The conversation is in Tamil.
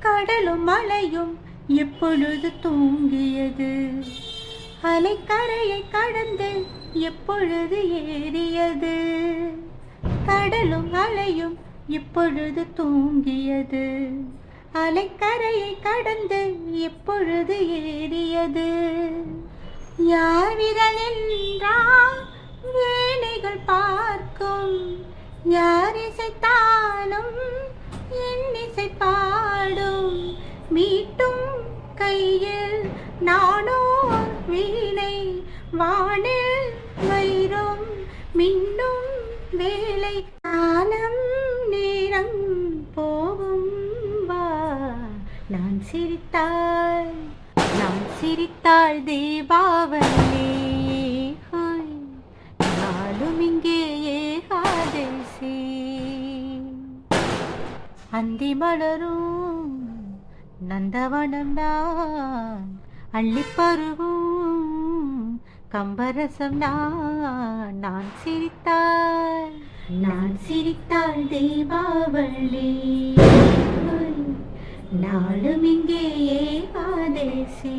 கடலும் மலையும் எப்பொழுது தூங்கியது? அலைக்கரையை கடந்து எப்பொழுது ஏறியது? கடலும் அலையும் எப்பொழுது தூங்கியது? அலைக்கரையை கடந்து எப்பொழுது ஏறியது? யார் விரல் என்றால் வேலைகள் பார்க்கும், யார் இசைத்தாலும் என் இசை பாடும். மீட்டும் கையில் நானோ வீணை, வானில் வைரும் மின்னும் வேலை. காலம் நேரம் போகும் வா, நான் சிரித்தாள் தீபாவளி, நாளும் இங்கே ஏகாதசி. அந்தி மலரும் நந்தவனம் தான், அள்ளிப்பருவும் கம்பரசம் நான் சிரித்தாள் தீபாவளி, நாளும் இங்கே ஏகாதசி.